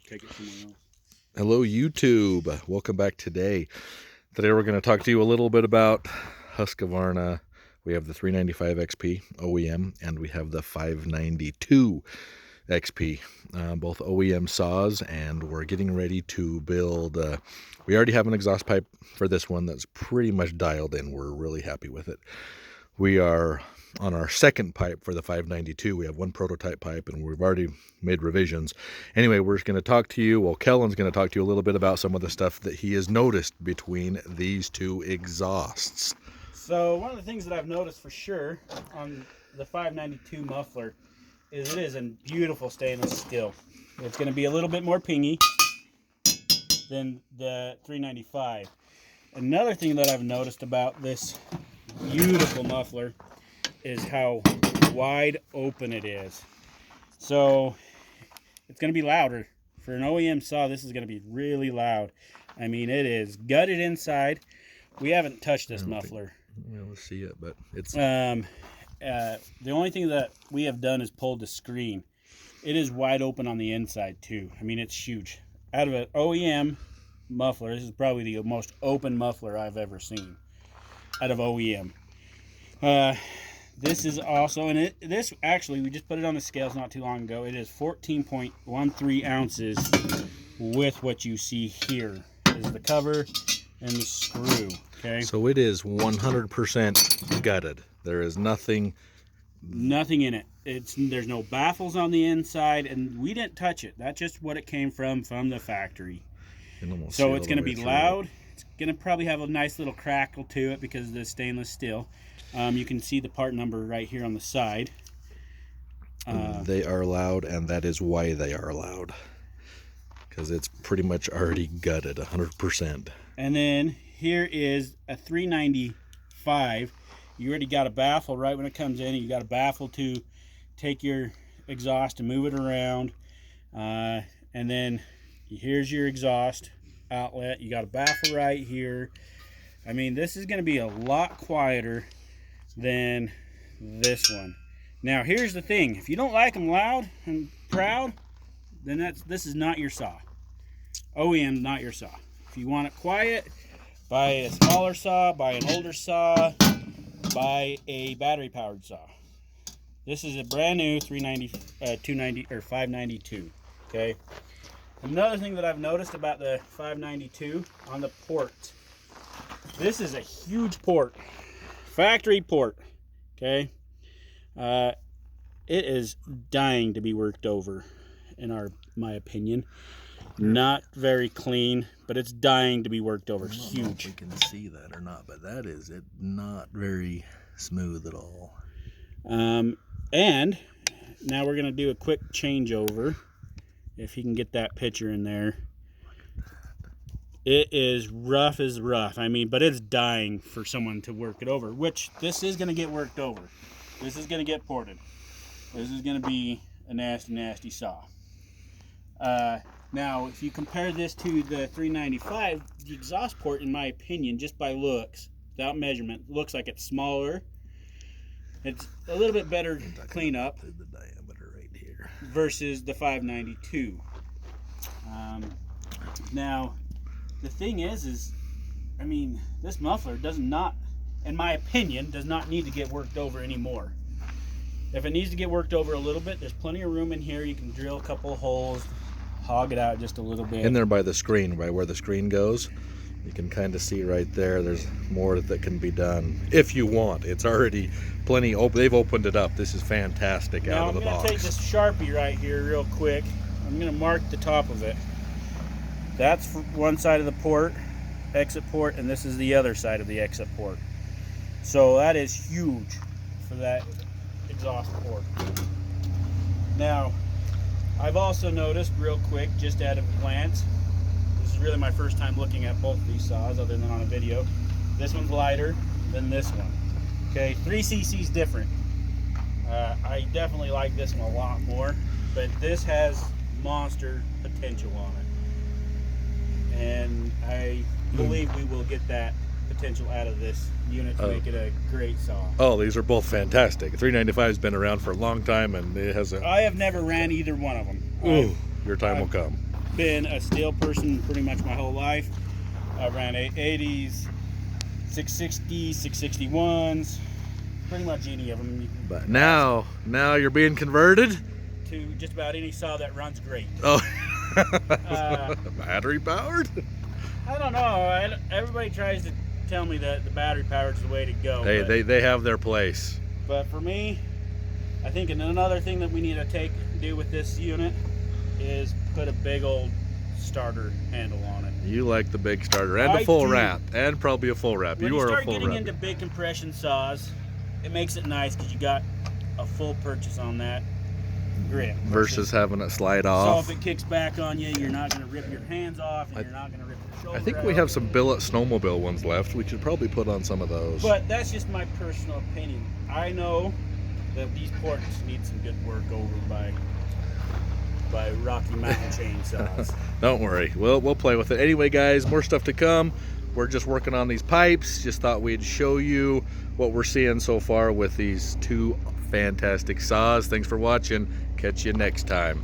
take it somewhere else. Hello YouTube, welcome back today. Today we're going to talk to you a little bit about Husqvarna. We have the 395 XP OEM and we have the 592 XP, both OEM saws, and we're getting ready to build. We already have an exhaust pipe for this one that's pretty much dialed in. We're really happy with it. We are on our second pipe for the 592. We have one prototype pipe and we've already made revisions. Anyway, we're going to talk to you, well, Kellen's going to talk to you a little bit about some of the stuff that he has noticed between these two exhausts. So one of the things that I've noticed for sure on the 592 muffler is it is in beautiful stainless steel. It's going to be a little bit more pingy than the 395. Another thing that I've noticed about this beautiful muffler is how wide open it is. So it's going to be louder. For an OEM saw, this is going to be really loud. I mean, it is gutted inside. We haven't touched this muffler. Let's see it, but it's... the only thing that we have done is pulled the screen. It is wide open on the inside too. I mean, it's huge. Out of an OEM muffler, this is probably the most open muffler I've ever seen out of OEM. This is also, and this actually, we just put it on the scales not too long ago. It is 14.13 ounces with what you see here is the cover and the screw. Okay. So it is 100% gutted. There is nothing in it. There's no baffles on the inside, and we didn't touch it. That's just what it came from the factory. So it's going to be loud. It's going to probably have a nice little crackle to it because of the stainless steel. You can see the part number right here on the side. They are loud, and that is why they are loud, because it's pretty much already gutted 100%. And then here is a 395. You already got a baffle right when it comes in. You got a baffle to take your exhaust and move it around. And then here's your exhaust outlet. You got a baffle right here. I mean, this is going to be a lot quieter than this one. Now, here's the thing. If you don't like them loud and proud, then this is not your saw. OEM, not your saw. If you want it quiet, buy a smaller saw, buy an older saw, buy a battery-powered saw. This is a brand new 290 or 592. Okay. Another thing that I've noticed about the 592 on the port. This is a huge port, factory port. Okay. It is dying to be worked over, in my opinion. Not very clean, but it's dying to be worked over. Huge. I don't know if we can see that or not, but that is it. Not very smooth at all. And now we're gonna do a quick changeover. If you can get that picture in there, it is rough as rough. I mean, but it's dying for someone to work it over. Which this is gonna get worked over. This is gonna get ported. This is gonna be a nasty saw. Now, if you compare this to the 395, the exhaust port, in my opinion, just by looks, without measurement, looks like it's smaller. It's a little bit better cleanup The diameter right here versus the 592. Now, the thing is, I mean, this muffler does not, in my opinion, does not need to get worked over anymore. If it needs to get worked over a little bit, there's plenty of room in here. You can drill a couple of holes, hog it out just a little bit. in there by the screen, by where the screen goes. You can kind of see right there. There's more that can be done if you want. It's already plenty open. They've opened it up. This is fantastic out of the box. I'm going to take this Sharpie right here real quick. I'm going to mark the top of it. That's for one side of the port, exit port, and this is the other side of the exit port. So that is huge for that exhaust port. Now, I've also noticed real quick, just at a glance, this is really my first time looking at both of these saws other than on a video. This one's lighter than this one. Okay, 3 cc's different. I definitely like this one a lot more, but this has monster potential on it. And I believe we will get that potential out of this unit to make it a great saw. Oh, these are both fantastic. 395 has been around for a long time, and it has a... I have never ran either one of them. Ooh, your time will come. been a steel person pretty much my whole life. I ran 80s, 660s, 661s, pretty much any of them. But now you're being converted to just about any saw that runs great. Oh, battery powered? I don't know. Everybody tries to tell me that the battery powered is the way to go. Hey, they have their place. But for me, I think another thing that we need to do with this unit is put a big old starter handle on it. You like the big starter and a full wrap, and probably a full wrap. When you are a full wrap. When you start getting into big compression saws, it makes it nice because you got a full purchase on that grip versus having it slide off. So if it kicks back on you, you're not going to rip your hands off, and you're not going to rip your shoulder I think out. we have some billet snowmobile ones left. We should probably put on some of those. But that's just my personal opinion. I know that these ports need some good work over by Rocky Mountain chainsaws. Don't worry, we'll play with it. Anyway, guys, more stuff to come. We're just working on these pipes. Just thought we'd show you what we're seeing so far with these two fantastic saws. Thanks for watching. Catch you next time.